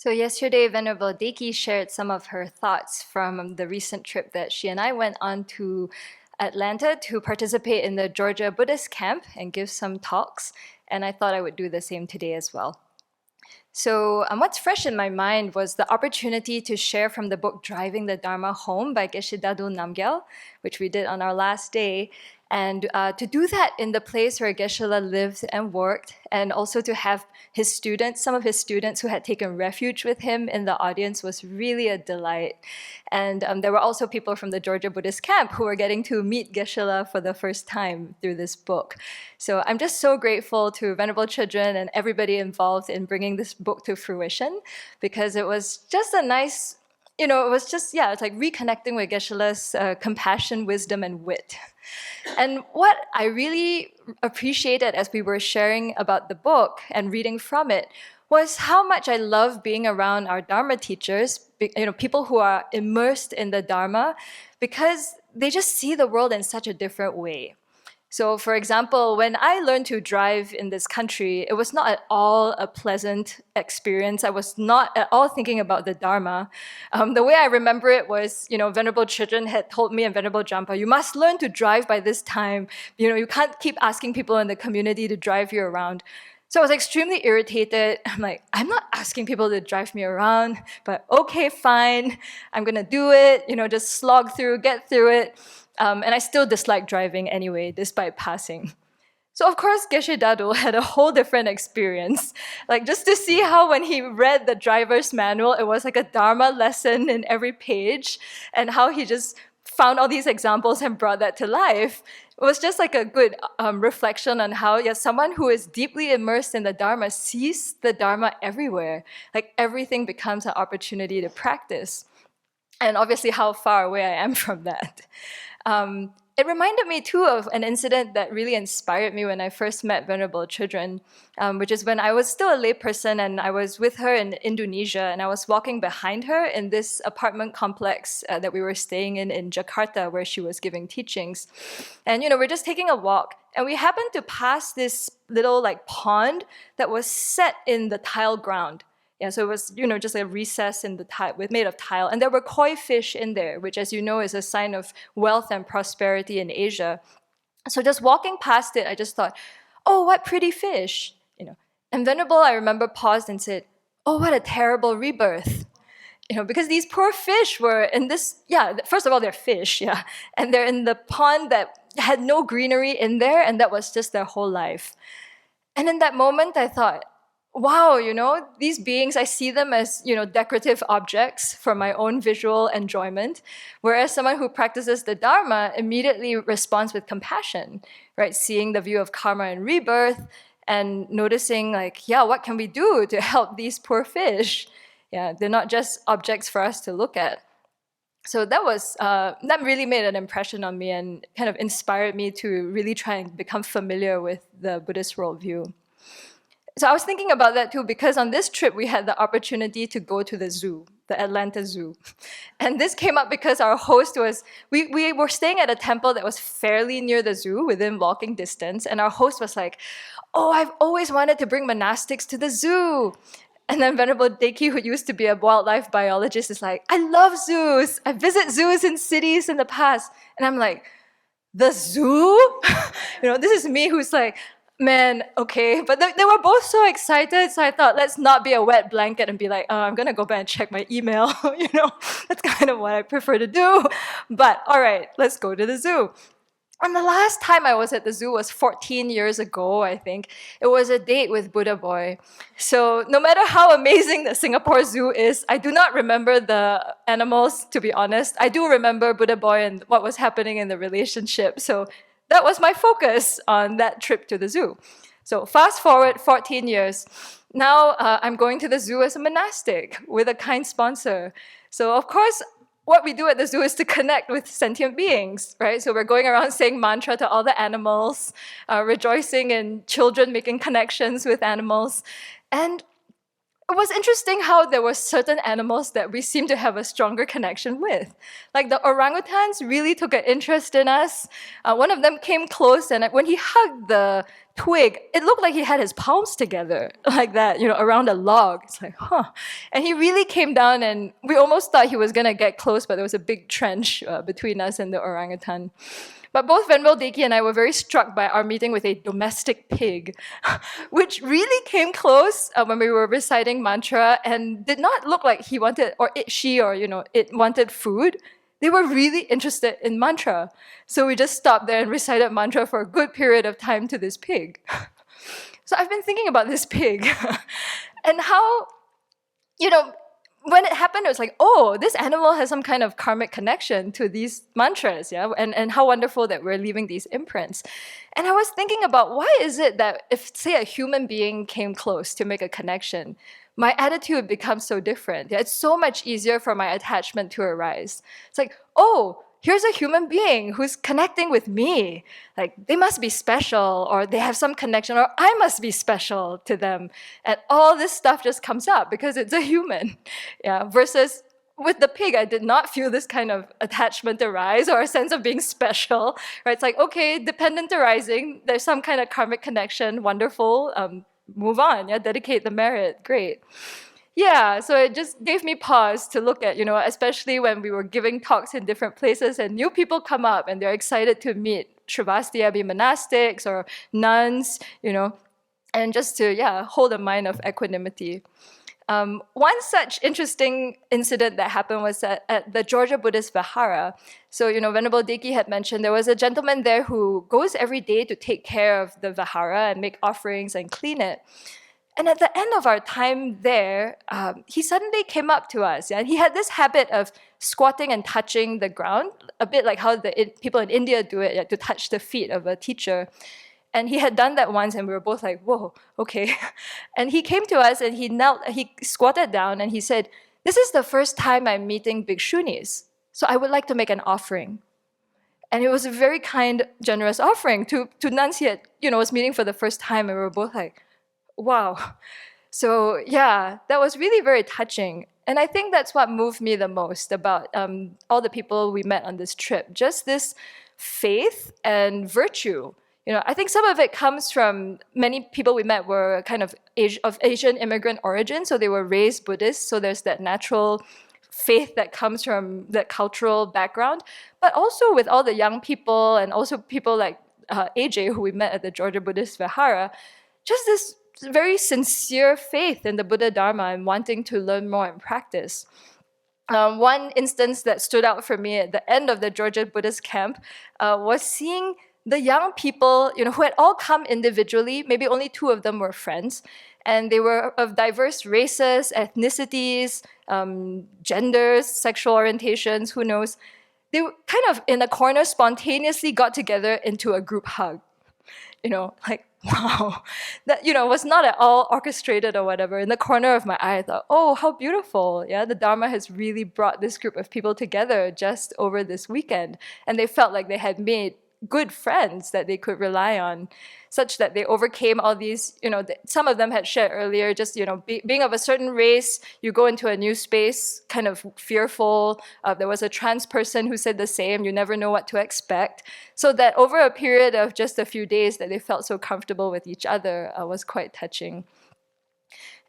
So yesterday, Venerable Deki shared some of her thoughts from the recent trip that she and I went on to Atlanta to participate in the Georgia Buddhist camp and give some talks. And I thought I would do the same today as well. So what's fresh in my mind was the opportunity to share from the book Driving the Dharma Home by Geshe Dadu Namgyal, which we did on our last day. And to do that in the place where Geshe-la lived and worked, and also to have his students, some of his students who had taken refuge with him in the audience was really a delight. And there were also people from the Georgia Buddhist camp who were getting to meet Geshe-la for the first time through this book. So I'm just so grateful to Venerable Children and everybody involved in bringing this book to fruition, because it was just a nice, it was just, it's like reconnecting with Geshe-la's compassion, wisdom, and wit. And what I really appreciated as we were sharing about the book and reading from it was how much I love being around our Dharma teachers, people who are immersed in the Dharma, because they just see the world in such a different way. So, for example, when I learned to drive in this country, it was not at all a pleasant experience. I was not at all thinking about the Dharma. The way I remember it was, Venerable Children had told me and Venerable Jampa, you must learn to drive by this time. You can't keep asking people in the community to drive you around. So I was extremely irritated. I'm like, I'm not asking people to drive me around, but okay, fine. I'm going to do it, just slog through, get through it. And I still dislike driving anyway, despite passing. So of course, Geshe Dado had a whole different experience. Like just to see how when he read the driver's manual, it was like a Dharma lesson in every page, and how he just found all these examples and brought that to life. It was just like a good reflection on how someone who is deeply immersed in the Dharma sees the Dharma everywhere. Like everything becomes an opportunity to practice. And obviously how far away I am from that. It reminded me too of an incident that really inspired me when I first met Venerable Children, which is when I was still a layperson and I was with her in Indonesia, and I was walking behind her in this apartment complex that we were staying in Jakarta, where she was giving teachings. And we're just taking a walk, and we happened to pass this little pond that was set in the tile ground. Yeah, so it was, just a recess in the tile, made of tile. And there were koi fish in there, which, as you know, is a sign of wealth and prosperity in Asia. So just walking past it, I just thought, oh, what pretty fish, And Venerable, I remember, paused and said, oh, what a terrible rebirth. Because these poor fish were in this, first of all, they're fish, and they're in the pond that had no greenery in there, and that was just their whole life. And in that moment, I thought, wow, these beings, I see them as, decorative objects for my own visual enjoyment, whereas someone who practices the Dharma immediately responds with compassion, right? Seeing the view of karma and rebirth and noticing what can we do to help these poor fish? Yeah, they're not just objects for us to look at. So that really made an impression on me and kind of inspired me to really try and become familiar with the Buddhist worldview. So I was thinking about that too, because on this trip, we had the opportunity to go to the zoo, the Atlanta Zoo. And this came up because our host we were staying at a temple that was fairly near the zoo, within walking distance. And our host was like, oh, I've always wanted to bring monastics to the zoo. And then Venerable Deki, who used to be a wildlife biologist, is like, I love zoos. I visit zoos in cities in the past. And I'm like, the zoo? This is me who's like, man, okay. But they were both so excited, so I thought, let's not be a wet blanket and be like, oh, I'm going to go back and check my email. That's kind of what I prefer to do. But all right, let's go to the zoo. And the last time I was at the zoo was 14 years ago, I think. It was a date with Buddha Boy. So no matter how amazing the Singapore Zoo is, I do not remember the animals, to be honest. I do remember Buddha Boy and what was happening in the relationship. So that was my focus on that trip to the zoo. So fast forward 14 years. Now I'm going to the zoo as a monastic with a kind sponsor. So of course, what we do at the zoo is to connect with sentient beings, right? So we're going around saying mantra to all the animals, rejoicing in children making connections with animals. And it was interesting how there were certain animals that we seem to have a stronger connection with. Like the orangutans really took an interest in us. One of them came close, and when he hugged the twig, it looked like he had his palms together like that, around a log. It's like, huh. And he really came down, and we almost thought he was going to get close, but there was a big trench between us and the orangutan. But both Venerable Deki and I were very struck by our meeting with a domestic pig, which really came close when we were reciting mantra and did not look like he wanted, or it wanted food. They were really interested in mantra. So we just stopped there and recited mantra for a good period of time to this pig. So I've been thinking about this pig and how, when it happened, it was like, oh, this animal has some kind of karmic connection to these mantras, yeah? And how wonderful that we're leaving these imprints. And I was thinking about why is it that if, say, a human being came close to make a connection, my attitude becomes so different. Yeah? It's so much easier for my attachment to arise. It's like, oh, here's a human being who's connecting with me. Like, they must be special, or they have some connection, or I must be special to them. And all this stuff just comes up because it's a human. Yeah. Versus with the pig, I did not feel this kind of attachment arise or a sense of being special. Right? It's like, okay, dependent arising, there's some kind of karmic connection, wonderful, move on, yeah, dedicate the merit, great. Yeah, so it just gave me pause to look at, especially when we were giving talks in different places and new people come up and they're excited to meet Sravasti Abbey monastics or nuns, and just to, hold a mind of equanimity. One such interesting incident that happened was at the Georgia Buddhist Vihara. So, Venerable Deki had mentioned there was a gentleman there who goes every day to take care of the Vihara and make offerings and clean it. And at the end of our time there, he suddenly came up to us, and he had this habit of squatting and touching the ground, a bit like how the people in India do it, to touch the feet of a teacher. And he had done that once, and we were both like, whoa, okay. And he came to us, and he squatted down, and he said, this is the first time I'm meeting bhikshunis, so I would like to make an offering. And it was a very kind, generous offering to nuns he had, was meeting for the first time, and we were both like, wow. So yeah, that was really very touching. And I think that's what moved me the most about all the people we met on this trip, just this faith and virtue. I think some of it comes from many people we met were kind of Asian immigrant origin, so they were raised Buddhist, so there's that natural faith that comes from that cultural background. But also with all the young people and also people like AJ, who we met at the Georgia Buddhist Vihara, just this very sincere faith in the Buddha Dharma and wanting to learn more and practice. One instance that stood out for me at the end of the Georgia Buddhist camp was seeing the young people, who had all come individually. Maybe only 2 of them were friends, and they were of diverse races, ethnicities, genders, sexual orientations, who knows. They kind of in a corner spontaneously got together into a group hug. Like, wow, that, was not at all orchestrated or whatever. In the corner of my eye, I thought, oh, how beautiful. Yeah, the Dharma has really brought this group of people together just over this weekend. And they felt like they had made good friends that they could rely on, such that they overcame all these, some of them had shared earlier, just, being of a certain race, you go into a new space, kind of fearful. There was a trans person who said the same, you never know what to expect. So that over a period of just a few days that they felt so comfortable with each other was quite touching.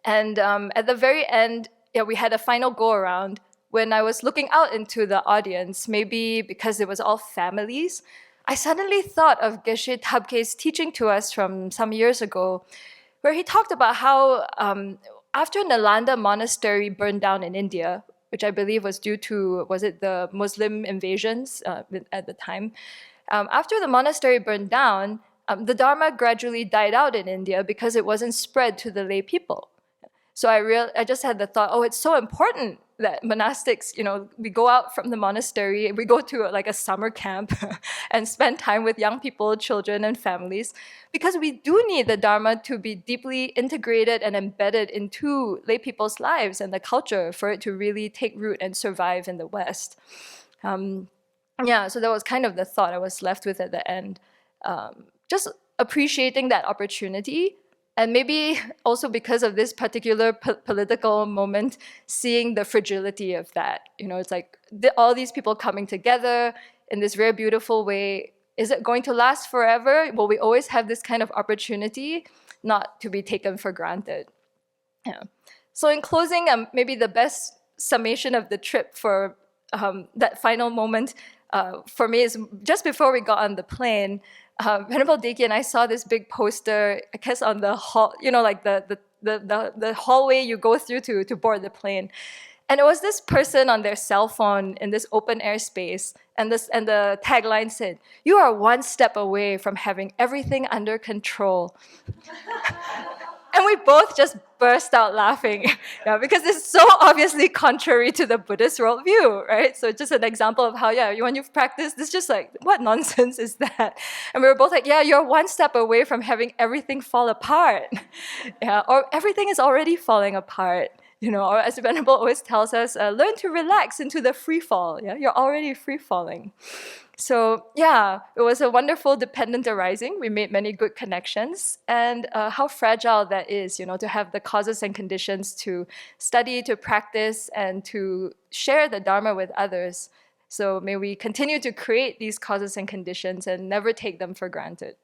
And at the very end, we had a final go around. When I was looking out into the audience, maybe because it was all families, I suddenly thought of Geshe Tabke's teaching to us from some years ago, where he talked about how after Nalanda Monastery burned down in India, which I believe was due to, was it the Muslim invasions at the time? After the monastery burned down, the Dharma gradually died out in India because it wasn't spread to the lay people. So I just had the thought, oh, it's so important that monastics, we go out from the monastery, we go to like a summer camp and spend time with young people, children, and families, because we do need the Dharma to be deeply integrated and embedded into lay people's lives and the culture for it to really take root and survive in the West. So that was kind of the thought I was left with at the end. Just appreciating that opportunity. And maybe also because of this particular political moment, seeing the fragility of that. It's like all these people coming together in this very beautiful way, Is it going to last forever? Will we always have this kind of opportunity? Not to be taken for granted. Yeah. So in closing, maybe the best summation of the trip for that final moment for me is just before we got on the plane, Venerable Deki and I saw this big poster, I guess on the hall, like the hallway you go through to board the plane. And it was this person on their cell phone in this open air space. And the tagline said, "You are one step away from having everything under control." And we both just burst out laughing, because it's so obviously contrary to the Buddhist worldview, right? So just an example of how, when you've practiced, it's just like, what nonsense is that? And we were both like, you're one step away from having everything fall apart. Or everything is already falling apart. Or as the Venerable always tells us, learn to relax into the free fall. You're already free falling. So it was a wonderful dependent arising. We made many good connections, and how fragile that is, to have the causes and conditions to study, to practice, and to share the Dharma with others. So may we continue to create these causes and conditions and never take them for granted.